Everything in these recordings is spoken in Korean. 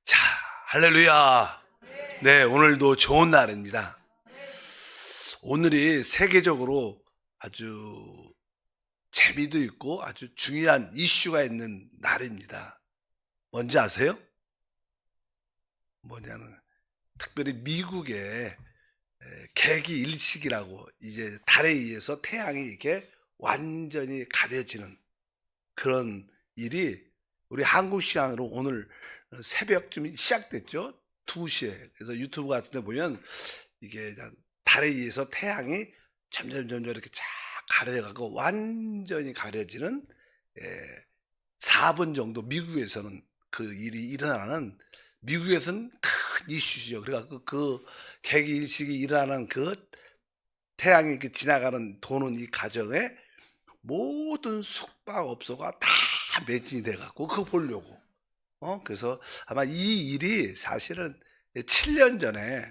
자, 할렐루야. 네, 오늘도 좋은 날입니다. 오늘이 세계적으로 아주 재미도 있고 아주 중요한 이슈가 있는 날입니다. 뭔지 아세요? 뭐냐면 특별히 미국의 개기 일식이라고 이제 달에 의해서 태양이 이렇게 완전히 가려지는 그런 일이 우리 한국 시간으로 오늘 새벽쯤 시작됐죠. 2시에. 그래서 유튜브 같은 데 보면 이게 달에 의해서 태양이 점점 이렇게 쫙 가려가고 완전히 가려지는 4분 정도 미국에서는 그 일이 일어나는 미국에서는 큰 이슈죠. 그래갖고 그 개기일식이 일어나는 그 태양이 이렇게 지나가는 도는 이 과정에 모든 숙박업소가 다 매진이 돼 갖고 그거 보려고. 그래서 아마 이 일이 사실은 7년 전에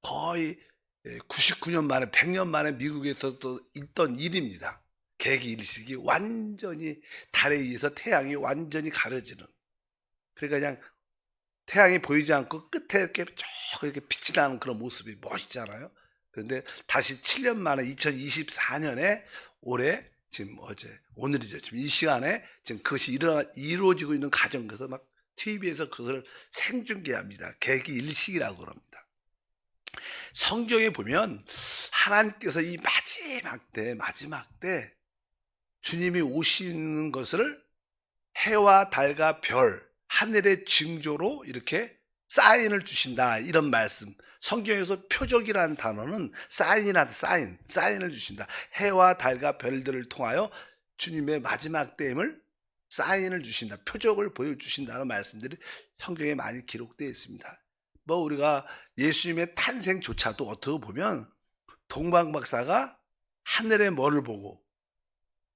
거의 99년 만에 100년 만에 미국에서 또 있던 일입니다. 개기일식이 완전히 달에 의해서 태양이 완전히 가려지는. 그러니까 그냥 태양이 보이지 않고 끝에 이렇게 쭉 이렇게 빛이 나는 그런 모습이 멋있잖아요. 그런데 다시 7년 만에 2024년에 올해 지금 오늘이죠. 지금 이 시간에 지금 그것이 이루어지고 있는 과정. 그래서 막 TV에서 그걸 생중계합니다. 개기일식이라고 그럽니다. 성경에 보면 하나님께서 이 마지막 때 주님이 오시는 것을 해와 달과 별, 하늘의 징조로 이렇게 사인을 주신다. 이런 말씀. 성경에서 표적이라는 단어는 사인을 주신다. 해와 달과 별들을 통하여 주님의 마지막 때임을 사인을 주신다. 표적을 보여주신다는 말씀들이 성경에 많이 기록되어 있습니다. 뭐 우리가 예수님의 탄생조차도 어떻게 보면 동방박사가 하늘의 뭐를 보고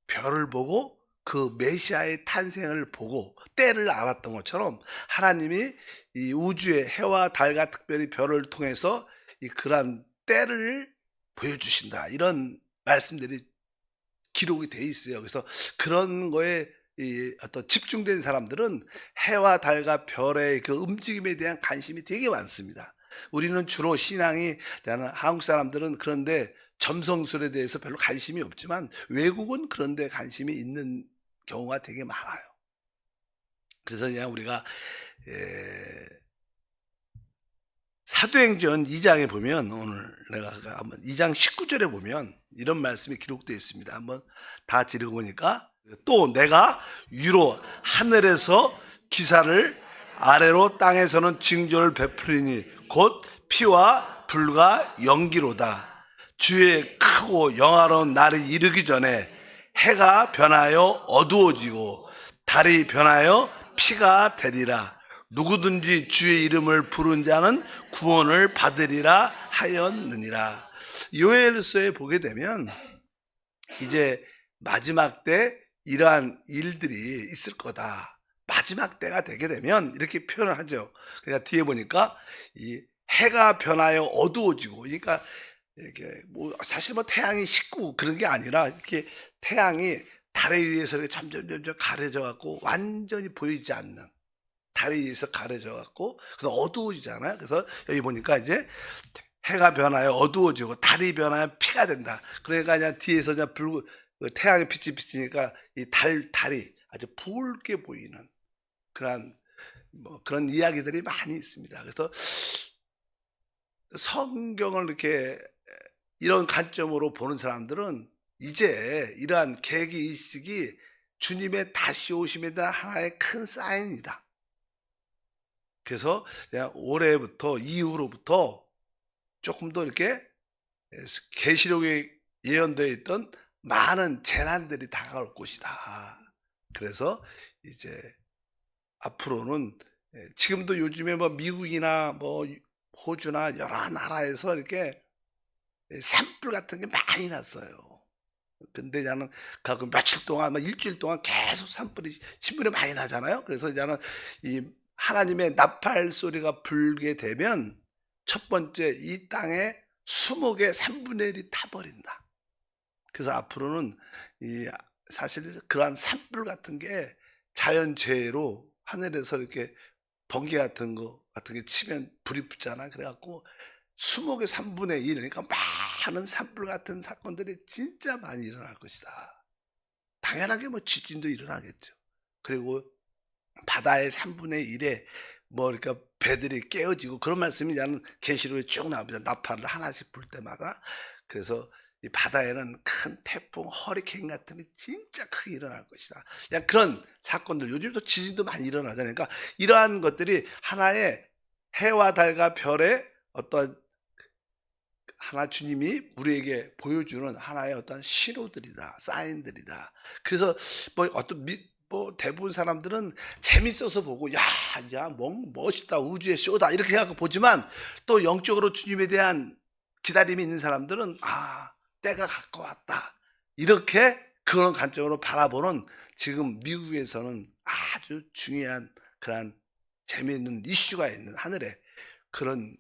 별을 보고 그 메시아의 탄생을 보고 때를 알았던 것처럼 하나님이 이 우주의 해와 달과 특별히 별을 통해서 이 그러한 때를 보여주신다. 이런 말씀들이 기록이 돼 있어요. 그래서 그런 거에 이 어떤 집중된 사람들은 해와 달과 별의 그 움직임에 대한 관심이 되게 많습니다. 우리는 주로 신앙이 대한 한국 사람들은 그런데 점성술에 대해서 별로 관심이 없지만 외국은 그런데 관심이 있는 경우가 되게 많아요. 그래서 그냥 우리가 사도행전 2장에 보면 오늘 내가 한번 2장 19절에 보면 이런 말씀이 기록되어 있습니다. 한번 다 같이 읽어보니까 또 내가 위로 하늘에서 기사를 아래로 땅에서는 징조를 베풀리니 곧 피와 불과 연기로다. 주의 크고 영화로운 날이 이르기 전에 해가 변하여 어두워지고 달이 변하여 피가 되리라. 누구든지 주의 이름을 부른 자는 구원을 받으리라 하였느니라. 요엘서에 보게 되면 이제 마지막 때 이러한 일들이 있을 거다. 마지막 때가 되게 되면 이렇게 표현을 하죠. 그러니까 뒤에 보니까 이 해가 변하여 어두워지고, 그러니까 이게 뭐 사실 뭐 태양이 식고 그런 게 아니라 이렇게 태양이 달에 의해서 이렇게 점점 가려져 갖고 완전히 보이지 않는, 달에 의해서 가려져 갖고 그래서 어두워지잖아요. 그래서 여기 보니까 이제 해가 변하여 어두워지고 달이 변하여 피가 된다. 그러니까 그냥 뒤에서 그냥 태양의 빛이 비치니까 이 달이 아주 붉게 보이는 그런 이야기들이 많이 있습니다. 그래서 성경을 이렇게 이런 관점으로 보는 사람들은 이제 이러한 계기의식이 주님의 다시 오심에 대한 하나의 큰 사인이다. 그래서 그냥 올해부터 이후로부터 조금 더 이렇게 계시록에 예언되어 있던 많은 재난들이 다가올 것이다. 그래서 이제 앞으로는 지금도 요즘에 뭐 미국이나 뭐 호주나 여러 나라에서 이렇게 산불 같은 게 많이 났어요. 근데 나는 가끔 며칠 동안, 막 일주일 동안 계속 산불이 신문에 많이 나잖아요. 그래서 나는 이 하나님의 나팔 소리가 불게 되면 첫 번째 이 땅에 수목의 3분의 1이 타버린다. 그래서 앞으로는 사실 그러한 산불 같은 게 자연재해로 하늘에서 이렇게 번개 같은 게 치면 불이 붙잖아. 그래갖고 수목의 3분의 1, 그러니까 많은 산불 같은 사건들이 진짜 많이 일어날 것이다. 당연하게 뭐 지진도 일어나겠죠. 그리고 바다의 3분의 1에 뭐 그러니까 배들이 깨어지고 그런 말씀이 나는 계시록에 쭉 나옵니다. 나팔을 하나씩 불 때마다. 그래서 이 바다에는 큰 태풍, 허리케인 같은 게 진짜 크게 일어날 것이다. 그냥 그런 사건들, 요즘도 지진도 많이 일어나잖아요. 그러니까 이러한 것들이 하나의 해와 달과 별의 어떤 하나 주님이 우리에게 보여주는 하나의 어떤 신호들이다, 사인들이다. 그래서 뭐 어떤 뭐 대부분 사람들은 재밌어서 보고 멋있다, 우주의 쇼다 이렇게 생각하고 보지만 또 영적으로 주님에 대한 기다림이 있는 사람들은 때가 가까웠다 이렇게 그런 관점으로 바라보는 지금 미국에서는 아주 중요한 그런 재미있는 이슈가 있는 하늘에 그런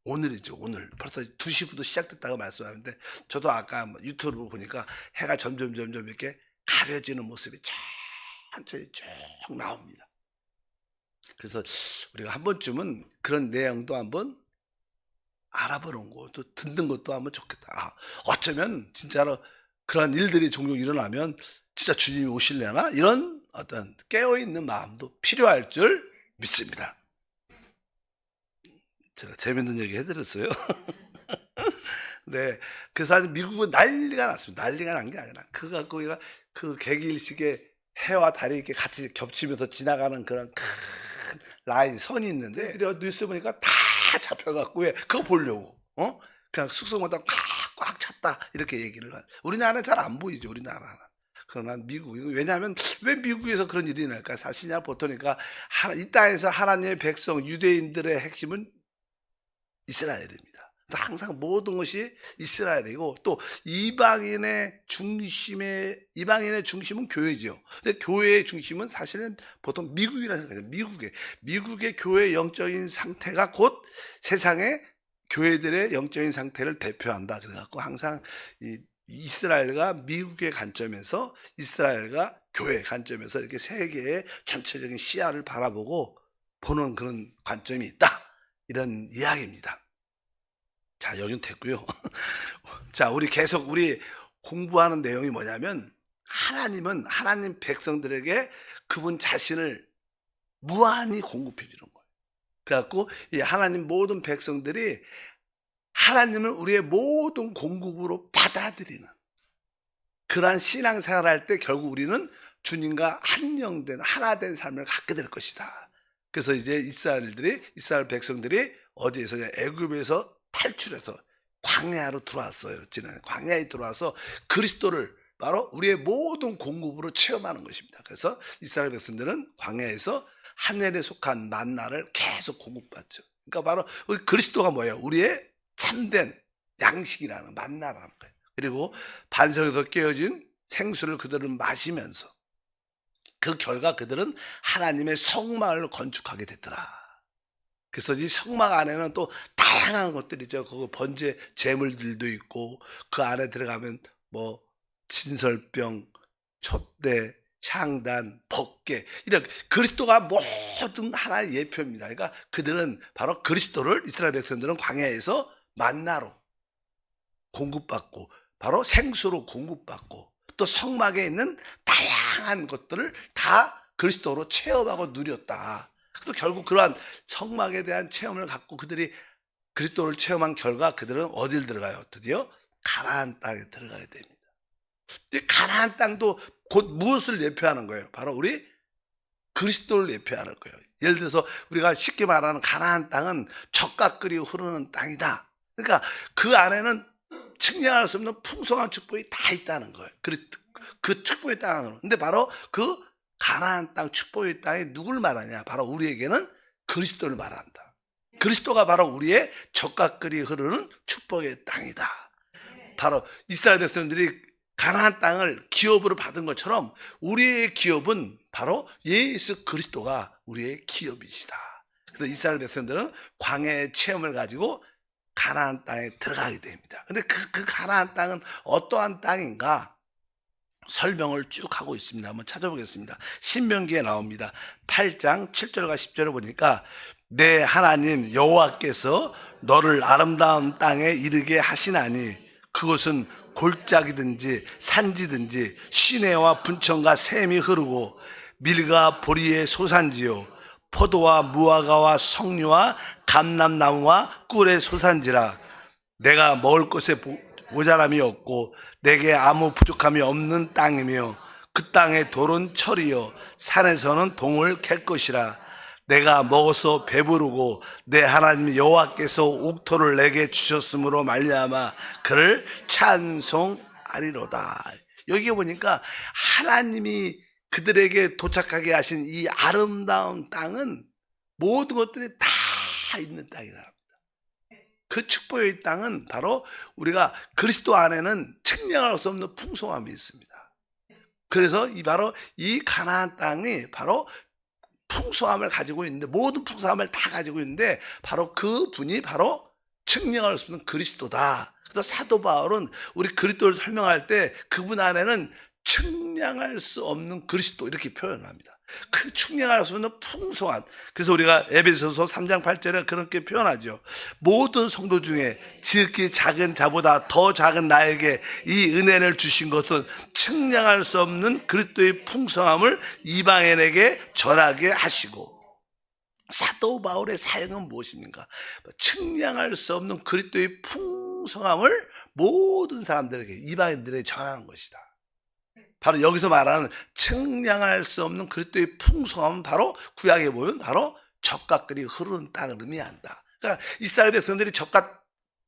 오늘이죠. 오늘 벌써 2시부터 시작됐다고 말씀하는데 저도 아까 유튜브 보니까 해가 점점 이렇게 가려지는 모습이 천천히 쭉 나옵니다. 그래서 우리가 한 번쯤은 그런 내용도 한번 알아보는 것도 듣는 것도 한번 좋겠다. 어쩌면 진짜로 그런 일들이 종종 일어나면 진짜 주님이 오실려나 이런 어떤 깨어있는 마음도 필요할 줄 믿습니다. 제가 재밌는 얘기 해드렸어요. 네. 그래서 아주 미국은 난리가 났습니다. 난리가 난 게 아니라 그거 갖고 우리가 그 개기일식에 해와 달이 이렇게 같이 겹치면서 지나가는 그런 큰 라인 선이 있는데 뉴스 보니까 다 잡혀갖고 왜 그거 보려고 그냥 숙소마다 꽉 찼다 이렇게 얘기를 우리나라는 잘 안 보이죠. 우리나라는. 그러나 미국 왜냐하면 왜 미국에서 그런 일이 날까? 사실이냐 보통이니까 이 땅에서 하나님의 백성 유대인들의 핵심은 이스라엘입니다. 항상 모든 것이 이스라엘이고 또 이방인의 중심은 교회죠. 근데 교회의 중심은 사실은 보통 미국이라는 생각이죠. 미국의 교회의 영적인 상태가 곧 세상의 교회들의 영적인 상태를 대표한다. 그래갖고 항상 이스라엘과 미국의 관점에서 이스라엘과 교회 관점에서 이렇게 세계의 전체적인 시야를 바라보고 보는 그런 관점이 있다. 이런 이야기입니다. 자, 여긴 됐고요. 자, 우리 공부하는 내용이 뭐냐면 하나님은 하나님 백성들에게 그분 자신을 무한히 공급해 주는 거예요. 그래갖고 이 하나님 모든 백성들이 하나님을 우리의 모든 공급으로 받아들이는 그러한 신앙생활을 할 때 결국 우리는 주님과 하나 된 삶을 갖게 될 것이다. 그래서 이제 이스라엘 백성들이 어디에서 애굽에서 탈출해서 광야로 들어왔어요. 광야에 들어와서 그리스도를 바로 우리의 모든 공급으로 체험하는 것입니다. 그래서 이스라엘 백성들은 광야에서 하늘에 속한 만나를 계속 공급받죠. 그러니까 바로 우리 그리스도가 뭐예요? 우리의 참된 양식이라는 만나라는 거예요. 그리고 반석에서 깨어진 생수를 그들은 마시면서 그 결과 그들은 하나님의 성막을 건축하게 됐더라. 그래서 이 성막 안에는 또 다양한 것들이죠. 그 번제 제물들도 있고 그 안에 들어가면 뭐 진설병, 촛대, 향단, 법궤 이런 그리스도가 모든 하나의 예표입니다. 그러니까 그들은 바로 그리스도를 이스라엘 백성들은 광야에서 만나로 공급받고 바로 생수로 공급받고 또 성막에 있는 다양한 것들을 다 그리스도로 체험하고 누렸다. 그래서 결국 그러한 성막에 대한 체험을 갖고 그들이 그리스도를 체험한 결과 그들은 어딜 들어가요? 드디어 가나안 땅에 들어가야 됩니다. 가나안 땅도 곧 무엇을 예표하는 거예요? 바로 우리 그리스도를 예표하는 거예요. 예를 들어서 우리가 쉽게 말하는 가나안 땅은 젖과 꿀이 흐르는 땅이다. 그러니까 그 안에는 측량할 수 없는 풍성한 축복이 다 있다는 거예요. 그 축복의 땅으로. 근데 바로 그 가나안 땅 축복의 땅이 누굴 말하냐? 바로 우리에게는 그리스도를 말한다. 그리스도가 바로 우리의 젖과 꿀이 흐르는 축복의 땅이다. 바로 이스라엘 백성들이 가나안 땅을 기업으로 받은 것처럼 우리의 기업은 바로 예수 그리스도가 우리의 기업이시다. 그래서 이스라엘 백성들은 광야의 체험을 가지고 가나안 땅에 들어가게 됩니다. 근데 그 가나안 땅은 어떠한 땅인가? 설명을 쭉 하고 있습니다. 한번 찾아보겠습니다. 신명기에 나옵니다. 8장 7절과 10절을 보니까 내 하나님 여호와께서 너를 아름다운 땅에 이르게 하시나니 그것은 골짜기든지 산지든지 시내와 분천과 샘이 흐르고 밀과 보리의 소산지요 포도와 무화과와 석류와 감람나무와 꿀의 소산지라. 내가 먹을 것에 모자람이 없고 내게 아무 부족함이 없는 땅이며 그 땅의 돌은 철이요 산에서는 동을 캘 것이라. 내가 먹어서 배부르고 내 하나님 여호와께서 옥토를 내게 주셨으므로 말미암아 그를 찬송하리로다. 여기 보니까 하나님이 그들에게 도착하게 하신 이 아름다운 땅은 모든 것들이 다 있는 땅이라. 그 축복의 땅은 바로 우리가 그리스도 안에는 측량할 수 없는 풍성함이 있습니다. 그래서 바로 이 가나안 땅이 바로 풍성함을 가지고 있는데, 모든 풍성함을 다 가지고 있는데 바로 그 분이 바로 측량할 수 없는 그리스도다. 그래서 사도 바울은 우리 그리스도를 설명할 때 그분 안에는 측량할 수 없는 그리스도 이렇게 표현합니다. 그 측량할 수 없는 풍성한. 그래서 우리가 에베소서 3장 8절에 그렇게 표현하죠. 모든 성도 중에 지극히 작은 자보다 더 작은 나에게 이 은혜를 주신 것은 측량할 수 없는 그리스도의 풍성함을 이방인에게 전하게 하시고. 사도 바울의 사역은 무엇입니까? 측량할 수 없는 그리스도의 풍성함을 모든 사람들에게, 이방인들에게 전하는 것이다. 바로 여기서 말하는 측량할 수 없는 그리스도의 풍성함은 바로 구약에 보면 바로 젖과 꿀이 흐르는 땅을 의미한다. 그러니까 이스라엘 백성들이 젖과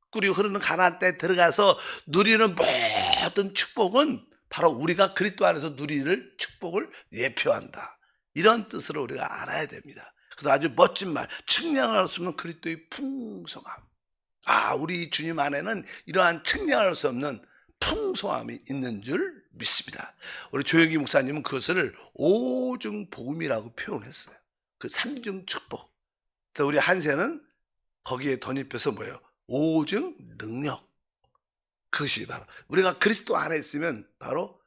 꿀이 흐르는 가나안 땅에 들어가서 누리는 모든 축복은 바로 우리가 그리스도 안에서 누리는 축복을 예표한다. 이런 뜻으로 우리가 알아야 됩니다. 그래서 아주 멋진 말, 측량할 수 없는 그리스도의 풍성함. 우리 주님 안에는 이러한 측량할 수 없는 풍성함이 있는 줄 믿습니다. 우리 조영기 목사님은 그것을 오중 복음이라고 표현했어요. 그 삼중 축복. 우리 한세는 거기에 덧입혀서 뭐예요? 오중 능력. 그것이 바로 우리가 그리스도 안에 있으면 바로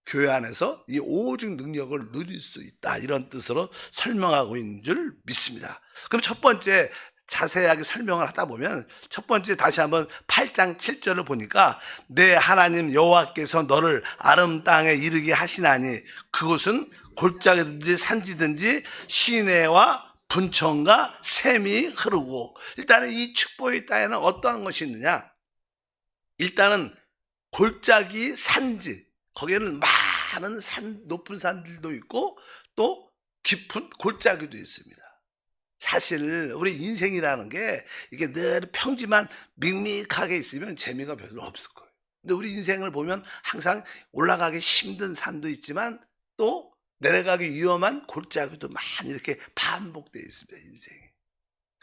교회 안에서 이 오중 능력을 누릴 수 있다. 이런 뜻으로 설명하고 있는 줄 믿습니다. 그럼 첫 번째 자세하게 설명을 하다 보면 첫 번째 다시 한번 8장 7절을 보니까 내 하나님 여호와께서 너를 아름 땅에 이르게 하시나니 그곳은 골짜기든지 산지든지 시내와 분천과 샘이 흐르고. 일단은 이 축복의 땅에는 어떠한 것이 있느냐? 일단은 골짜기 산지, 거기에는 많은 높은 산들도 있고 또 깊은 골짜기도 있습니다. 사실 우리 인생이라는 게 이게 늘 평지만 밍밍하게 있으면 재미가 별로 없을 거예요. 근데 우리 인생을 보면 항상 올라가기 힘든 산도 있지만 또 내려가기 위험한 골짜기도 많이 이렇게 반복되어 있습니다. 인생이.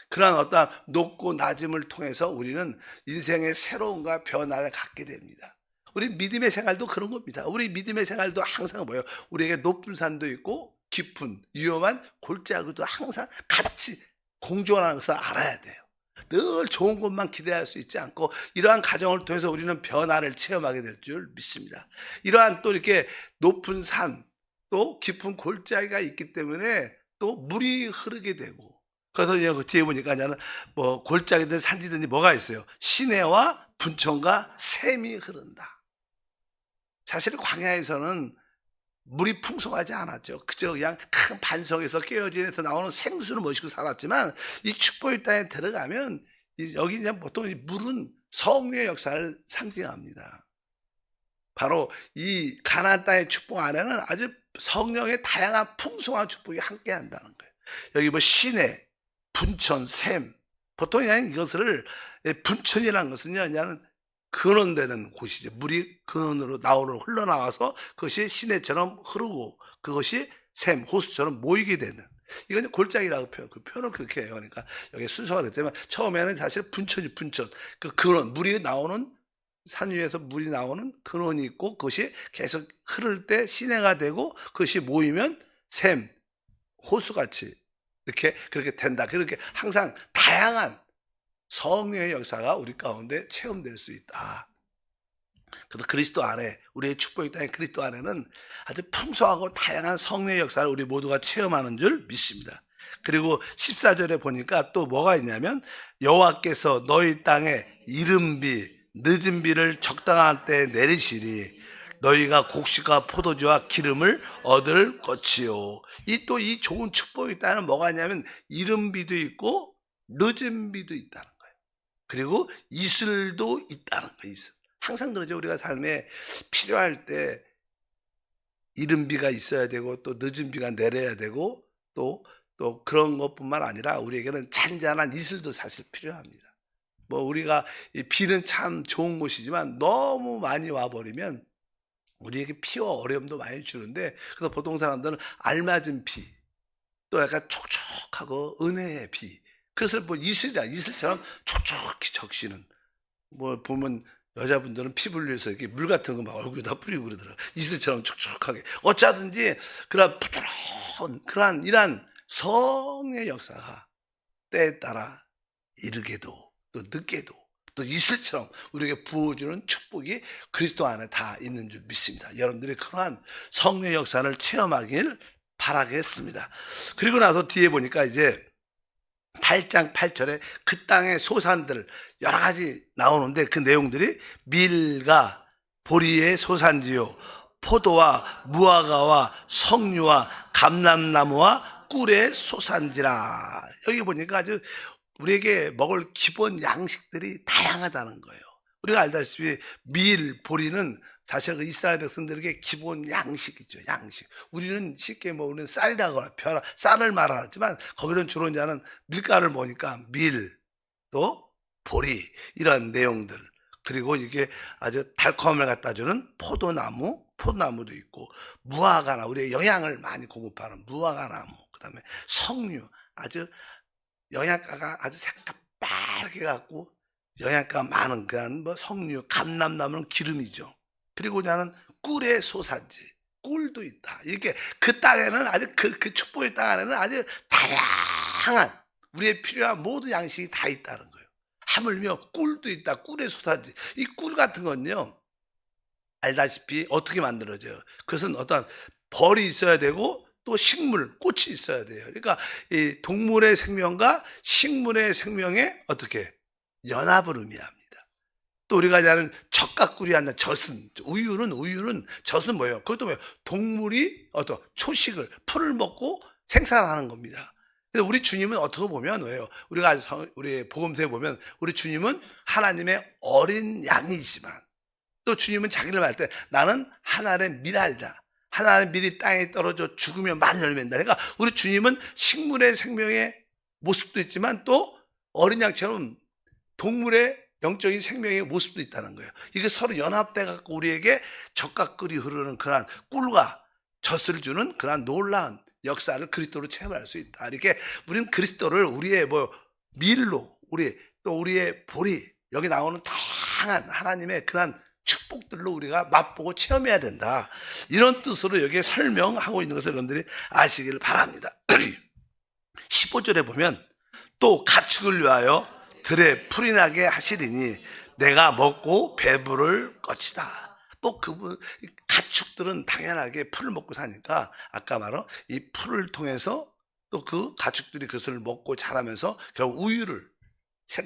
그러한 어떤 높고 낮음을 통해서 우리는 인생의 새로움과 변화를 갖게 됩니다. 우리 믿음의 생활도 그런 겁니다. 우리 믿음의 생활도 항상 뭐예요? 우리에게 높은 산도 있고 깊은 위험한 골짜기도 항상 같이 공존하는 것을 알아야 돼요. 늘 좋은 것만 기대할 수 있지 않고 이러한 과정을 통해서 우리는 변화를 체험하게 될 줄 믿습니다. 이러한 또 이렇게 높은 산, 또 깊은 골짜기가 있기 때문에 또 물이 흐르게 되고, 그래서 그 뒤에 보니까 뭐 골짜기든 산지든지 뭐가 있어요? 시내와 분천과 샘이 흐른다. 사실 광야에서는 물이 풍성하지 않았죠. 그저 그냥 큰 반석에서 깨어진 데서 나오는 생수를 마시고 살았지만 이 축복의 땅에 들어가면 여기 그냥 보통 이 물은 성령의 역사를 상징합니다. 바로 이 가나안 땅의 축복 안에는 아주 성령의 다양한 풍성한 축복이 함께 한다는 거예요. 여기 뭐 시내, 분천, 샘. 보통 그냥 이것을 분천이라는 것은요, 그냥 근원되는 곳이죠. 물이 근원으로 흘러나와서 그것이 시내처럼 흐르고 그것이 샘, 호수처럼 모이게 되는. 이건 골짜기라고 그 표현을 그렇게 해요. 그러니까 여기 순서가 됐기 때문에 처음에는 사실 분천이 분천. 그 근원, 물이 나오는 산 위에서 물이 나오는 근원이 있고 그것이 계속 흐를 때 시내가 되고 그것이 모이면 샘, 호수같이 이렇게 그렇게 된다. 그렇게 항상 다양한 성령의 역사가 우리 가운데 체험될 수 있다. 그래서 그리스도 안에, 우리의 축복이 땅의 그리스도 안에는 아주 풍성하고 다양한 성령의 역사를 우리 모두가 체험하는 줄 믿습니다. 그리고 14절에 보니까 또 뭐가 있냐면, 여호와께서 너희 땅에 이른비 늦은 비를 적당한 때에 내리시리 너희가 곡식과 포도주와 기름을 얻을 것이요. 이 좋은 축복이 있다는 뭐가 있냐면, 이른 비도 있고 늦은 비도 있다는 거예요. 그리고 이슬도 있다는 거예요. 이슬. 항상 그러죠. 우리가 삶에 필요할 때 이른 비가 있어야 되고 또 늦은 비가 내려야 되고 또 그런 것뿐만 아니라 우리에게는 잔잔한 이슬도 사실 필요합니다. 뭐 우리가 이 비는 참 좋은 것이지만 너무 많이 와버리면 우리에게 피와 어려움도 많이 주는데, 그래서 보통 사람들은 알맞은 비, 또 약간 촉촉하고 은혜의 비, 그것을 뭐 이슬처럼 촉촉히 적시는, 뭐 보면 여자분들은 피부를 위해서 이렇게 물 같은 거 막 얼굴에다 뿌리고 그러더라고요. 이슬처럼 촉촉하게. 어쩌든지 그런 부드러운 그러한 이러한 성의 역사가 때에 따라 이르게도 또 늦게도 또 이슬처럼 우리에게 부어주는 축복이 그리스도 안에 다 있는 줄 믿습니다. 여러분들이 그러한 성령의 역사를 체험하길 바라겠습니다. 그리고 나서 뒤에 보니까 이제 8장 8절에 그 땅의 소산들 여러 가지 나오는데, 그 내용들이 밀과 보리의 소산지요 포도와 무화과와 석류와 감람나무와 꿀의 소산지라. 여기 보니까 아주 우리에게 먹을 기본 양식들이 다양하다는 거예요. 우리가 알다시피 밀, 보리는 사실 그 이스라엘 백성들에게 기본 양식이죠. 양식. 우리는 쉽게 먹는 쌀이라거나 쌀을 말하지만 거기는 주로 이제는 밀가루를 먹으니까 밀, 또 보리, 이런 내용들. 그리고 이게 아주 달콤함을 갖다 주는 포도나무도 있고, 무화과나 우리의 영양을 많이 공급하는 무화과나무, 그다음에 석류, 아주 영양가가 아주 새까맣게 갖고 영양가 많은 그런 뭐 석류, 감람나무는 기름이죠. 그리고 나는 꿀의 소산지, 꿀도 있다. 이렇게 그 땅에는 아주 그 축복의 땅 안에는 아주 다양한 우리의 필요한 모든 양식이 다 있다는 거예요. 하물며 꿀도 있다. 꿀의 소산지. 이 꿀 같은 건요, 알다시피 어떻게 만들어져요? 그것은 어떤 벌이 있어야 되고 또 식물, 꽃이 있어야 돼요. 그러니까 이 동물의 생명과 식물의 생명에 어떻게 연합을 의미합니다. 또 우리가 이제 아는 젖과 꿀이 하는 젖은, 우유는 젖은 뭐예요? 그것도 뭐예요? 동물이 어떤 초식을, 풀을 먹고 생산하는 겁니다. 근데 우리 주님은 어떻게 보면 왜요? 우리가 우리 복음서에 보면 우리 주님은 하나님의 어린 양이지만, 또 주님은 자기를 말할 때 나는 하나님의 밀알이다. 하나님의 밀이 땅에 떨어져 죽으면 많이 열매낸다. 그러니까 우리 주님은 식물의 생명의 모습도 있지만 또 어린 양처럼 동물의 영적인 생명의 모습도 있다는 거예요. 이게 서로 연합돼 갖고 우리에게 젖과 꿀이 흐르는 그러한 꿀과 젖을 주는 그러한 놀라운 역사를 그리스도로 체험할 수 있다. 이렇게 우리는 그리스도를 우리의 밀로, 우리의 보리, 여기 나오는 다양한 하나님의 그러한 축복들로 우리가 맛보고 체험해야 된다. 이런 뜻으로 여기에 설명하고 있는 것을 여러분들이 아시길 바랍니다. 15절에 보면 또 가축을 위하여 들에 풀이 나게 하시리니 내가 먹고 배부를 것이다. 뭐 가축들은 당연하게 풀을 먹고 사니까 아까 말한 이 풀을 통해서 또 그 가축들이 그것을 먹고 자라면서 결국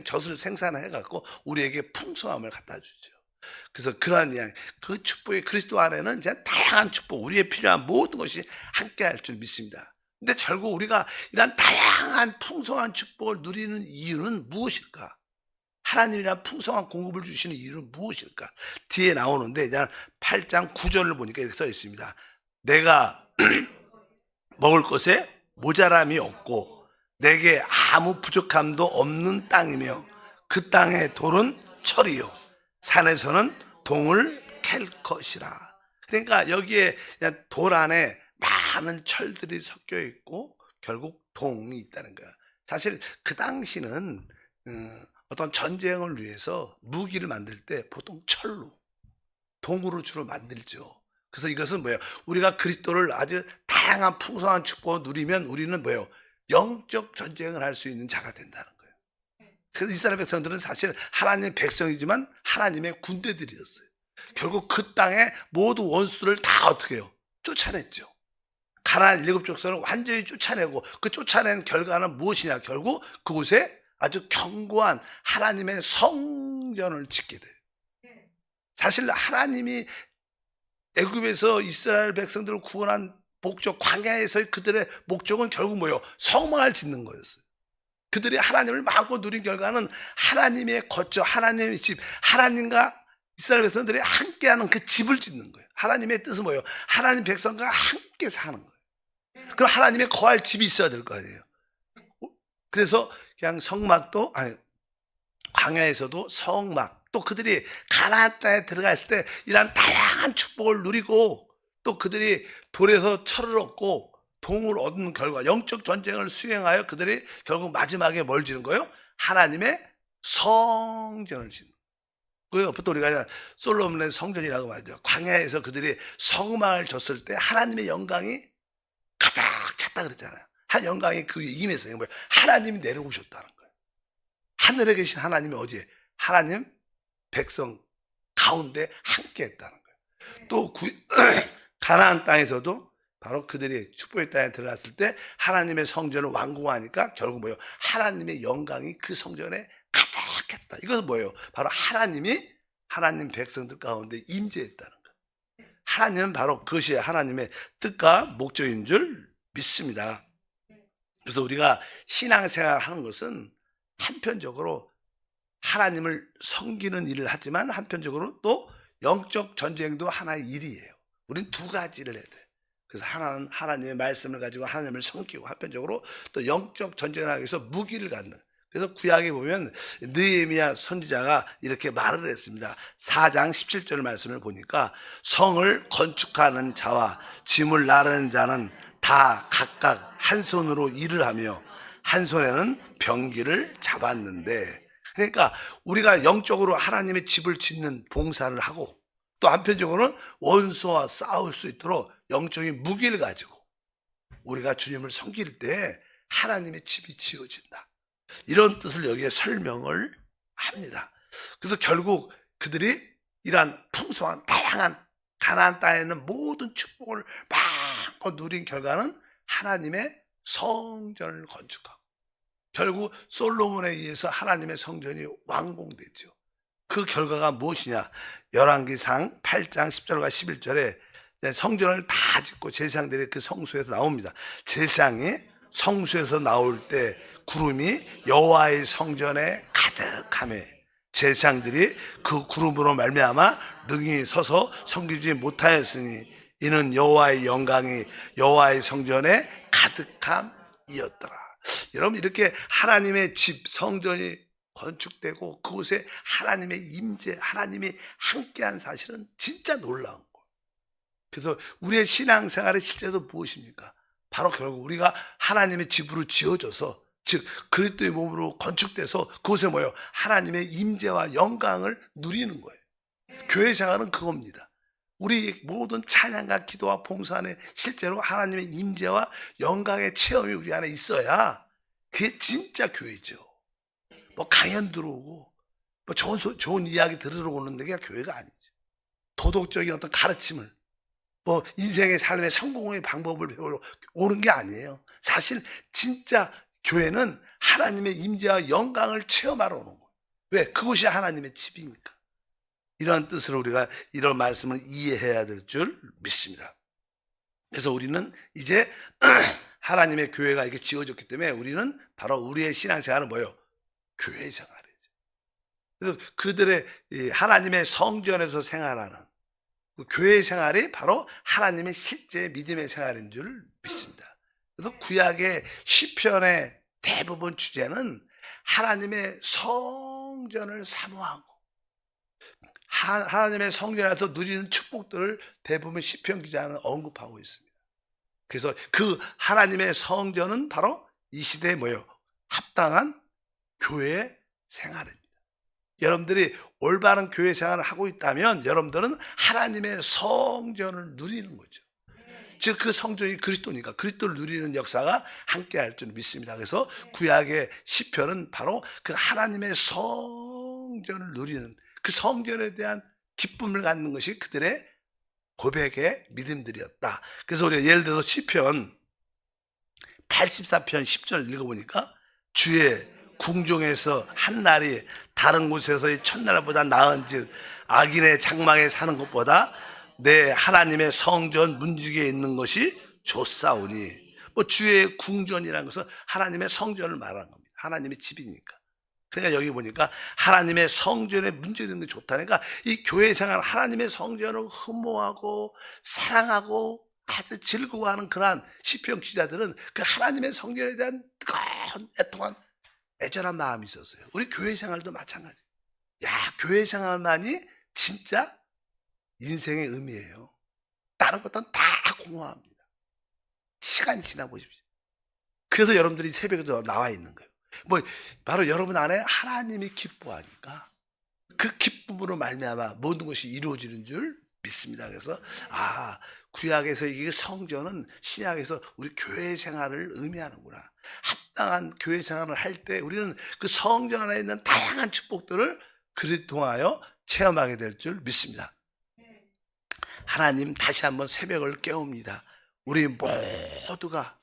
젖을 생산해 갖고 우리에게 풍성함을 갖다 주죠. 그래서 그러한 그 축복의 그리스도 안에는 이제 다양한 축복, 우리의 필요한 모든 것이 함께할 줄 믿습니다. 근데 결국 우리가 이런 다양한 풍성한 축복을 누리는 이유는 무엇일까? 하나님이란 풍성한 공급을 주시는 이유는 무엇일까? 뒤에 나오는데 이제 8장 9절을 보니까 이렇게 써 있습니다. 내가 먹을 것에 모자람이 없고 내게 아무 부족함도 없는 땅이며 그 땅의 돌은 철이요 산에서는 동을 캘 것이라. 그러니까 여기에 그냥 돌 안에 많은 철들이 섞여 있고 결국 동이 있다는 거야. 사실 그 당시는 어떤 전쟁을 위해서 무기를 만들 때 보통 철로, 동으로 주로 만들죠. 그래서 이것은 뭐예요? 우리가 그리스도를 아주 다양한 풍성한 축복을 누리면 우리는 뭐예요? 영적 전쟁을 할 수 있는 자가 된다는 거예요. 그래서 이스라엘 백성들은 사실 하나님의 백성이지만 하나님의 군대들이었어요. 결국 그 땅에 모두 원수들을 다 어떻게 해요? 쫓아냈죠. 가나안 일곱 족속을 완전히 쫓아내고 그 쫓아낸 결과는 무엇이냐? 결국 그곳에 아주 견고한 하나님의 성전을 짓게 돼요. 사실 하나님이 애굽에서 이스라엘 백성들을 구원한 목적, 광야에서의 그들의 목적은 결국 뭐예요? 성막을 짓는 거였어요. 그들이 하나님을 마음껏 누린 결과는 하나님의 거처, 하나님의 집, 하나님과 이스라엘 백성들이 함께하는 그 집을 짓는 거예요. 하나님의 뜻은 뭐예요? 하나님 백성과 함께 사는 거예요. 그럼 하나님의 거할 집이 있어야 될 거 아니에요. 그래서 그냥 성막도 아니 광야에서도 성막, 또 그들이 가나안 땅에 들어갔을 때 이런 다양한 축복을 누리고 또 그들이 돌에서 철을 얻고 동을 얻는 결과 영적 전쟁을 수행하여 그들이 결국 마지막에 뭘 지는 거예요? 하나님의 성전을 짓는 거예요. 보통 우리가 솔로몬의 성전이라고 말하죠. 광야에서 그들이 성막을 졌을 때 하나님의 영광이 가득 찼다 그랬잖아요. 한 영광이 그 위에 임했어요. 뭐예요? 하나님이 내려오셨다는 거예요. 하늘에 계신 하나님이 어디에? 하나님 백성 가운데 함께 했다는 거예요. 또 가나안 땅에서도 바로 그들이 축복의 땅에 들어갔을 때 하나님의 성전을 완공하니까 결국 뭐예요? 하나님의 영광이 그 성전에 가득했다. 이것은 뭐예요? 바로 하나님이 하나님 백성들 가운데 임재했다는 거예요. 하나님은 바로 그것이 하나님의 뜻과 목적인 줄 믿습니다. 그래서 우리가 신앙생활 하는 것은 한편적으로 하나님을 섬기는 일을 하지만 한편적으로 또 영적 전쟁도 하나의 일이에요. 우리는 두 가지를 해야 돼요. 그래서 하나는 하나님의 말씀을 가지고 하나님을 섬기고 한편적으로 또 영적 전쟁을 하기 위해서 무기를 갖는. 그래서 구약에 보면 느헤미야 선지자가 이렇게 말을 했습니다. 4장 17절 말씀을 보니까 성을 건축하는 자와 짐을 나르는 자는 다 각각 한 손으로 일을 하며 한 손에는 병기를 잡았는데, 그러니까 우리가 영적으로 하나님의 집을 짓는 봉사를 하고 또 한편적으로는 원수와 싸울 수 있도록 영적인 무기를 가지고 우리가 주님을 섬길 때 하나님의 집이 지어진다. 이런 뜻을 여기에 설명을 합니다. 그래서 결국 그들이 이러한 풍성한 다양한 가나안 땅에 있는 모든 축복을 마음껏 누린 결과는 하나님의 성전을 건축하고 결국 솔로몬에 의해서 하나님의 성전이 완공됐죠. 그 결과가 무엇이냐? 열왕기상 8장 10절과 11절에 성전을 다 짓고 제사장들이 그 성소에서 나옵니다. 제사장이 성소에서 나올 때 구름이 여호와의 성전에 가득하매 제사장들이 그 구름으로 말미암아 능히 서서 섬기지 못하였으니 이는 여호와의 영광이 여호와의 성전에 가득함이었더라. 여러분, 이렇게 하나님의 집 성전이 건축되고 그곳에 하나님의 임재, 하나님이 함께한 사실은 진짜 놀라운 거예요. 그래서 우리의 신앙생활의 실제도 무엇입니까? 바로 결국 우리가 하나님의 집으로 지어져서, 즉 그리스도의 몸으로 건축돼서 그곳에 뭐예요? 하나님의 임재와 영광을 누리는 거예요. 교회 생활은 그겁니다. 우리 모든 찬양과 기도와 봉사 안에 실제로 하나님의 임재와 영광의 체험이 우리 안에 있어야 그게 진짜 교회죠. 뭐 강연 들어오고 뭐 좋은 이야기 들으러 오는 데가 교회가 아니죠. 도덕적인 어떤 가르침을, 뭐 인생의 삶의 성공의 방법을 배우러 오는 게 아니에요. 사실 진짜 교회는 하나님의 임재와 영광을 체험하러 오는 거예요. 왜? 그것이 하나님의 집이니까. 이런 뜻으로 우리가 이런 말씀을 이해해야 될 줄 믿습니다. 그래서 우리는 이제 하나님의 교회가 이렇게 지어졌기 때문에 우리는 바로 우리의 신앙생활은 뭐예요? 교회 생활이죠. 그래서 그들의 하나님의 성전에서 생활하는 그 교회 생활이 바로 하나님의 실제 믿음의 생활인 줄 믿습니다. 그래서 구약의 시편의 대부분 주제는 하나님의 성전을 사모하고 하나님의 성전에서 누리는 축복들을 대부분 시편 기자는 언급하고 있습니다. 그래서 그 하나님의 성전은 바로 이 시대에 뭐예요? 합당한 교회 생활입니다. 여러분들이 올바른 교회 생활을 하고 있다면 여러분들은 하나님의 성전을 누리는 거죠. 즉 그 성전이 그리스도니까 그리스도를 누리는 역사가 함께 할 줄 믿습니다. 그래서 구약의 시편은 바로 그 하나님의 성전을 누리는 그 성전에 대한 기쁨을 갖는 것이 그들의 고백의 믿음들이었다. 그래서 우리가 예를 들어서 시편 84편 10절 읽어보니까 주의 궁중에서 한 날이 다른 곳에서의 첫날보다 나은즉 악인의 장막에 사는 것보다 내 하나님의 성전 문지기에 있는 것이 좋사오니. 뭐 주의 궁전이라는 것은 하나님의 성전을 말하는 겁니다. 하나님의 집이니까. 그러니까 여기 보니까 하나님의 성전에 문지기는 게 좋다니까 이 교회 생활 하나님의 성전을 흠모하고 사랑하고 아주 즐거워하는 그러한 시편 기자들은 그 하나님의 성전에 대한 뜨거운 애통한 애절한 마음이 있었어요. 우리 교회 생활도 마찬가지. 야, 교회 생활만이 진짜 인생의 의미예요. 다른 것들은 다 공허합니다. 시간이 지나 보십시오. 그래서 여러분들이 새벽에도 나와 있는 거예요. 뭐 바로 여러분 안에 하나님이 기뻐하니까 그 기쁨으로 말미암아 모든 것이 이루어지는 줄 믿습니다. 그래서 구약에서 이 성전은 신약에서 우리 교회 생활을 의미하는구나. 합당한 교회 생활을 할 때 우리는 그 성전 안에 있는 다양한 축복들을 그리 통하여 체험하게 될 줄 믿습니다. 하나님 다시 한번 새벽을 깨웁니다. 우리 모두가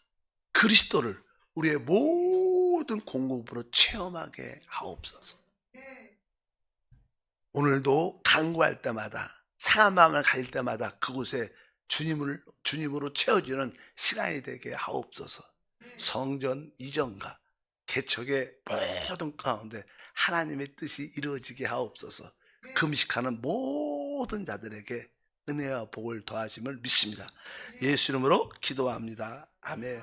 그리스도를 우리의 모든 공급으로 체험하게 하옵소서. 오늘도 간구할 때마다 상한 마음을 가질 때마다 그곳에 주님으로 채워지는 시간이 되게 하옵소서. 성전 이전과 개척의 모든 가운데 하나님의 뜻이 이루어지게 하옵소서. 금식하는 모든 자들에게 은혜와 복을 더하심을 믿습니다. 예수 이름으로 기도합니다. 아멘.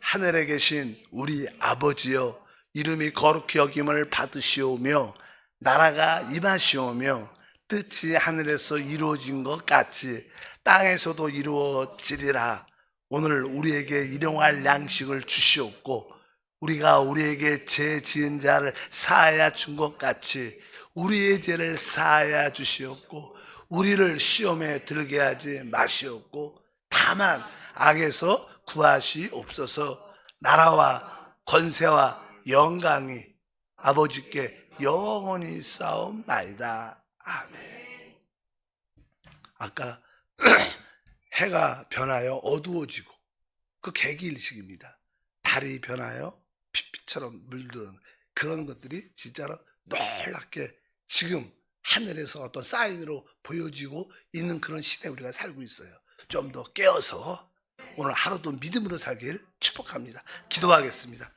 하늘에 계신 우리 아버지여, 이름이 거룩히 여김을 받으시오며 나라가 임하시오며 뜻이 하늘에서 이루어진 것 같이 땅에서도 이루어지리라. 오늘 우리에게 일용할 양식을 주시옵고 우리가 우리에게 죄 지은 자를 사하여 준 것 같이 우리의 죄를 사하여 주시옵고 우리를 시험에 들게 하지 마시옵고 다만 악에서 구하시옵소서. 나라와 권세와 영광이 아버지께 영원히 싸움나이다. 아멘. 아까 해가 변하여 어두워지고 그 개기일식입니다. 달이 변하여 핏빛처럼 물드는 그런 것들이 진짜로 놀랍게 지금 하늘에서 어떤 사인으로 보여지고 있는 그런 시대에 우리가 살고 있어요. 좀 더 깨어서 오늘 하루도 믿음으로 살길 축복합니다. 기도하겠습니다.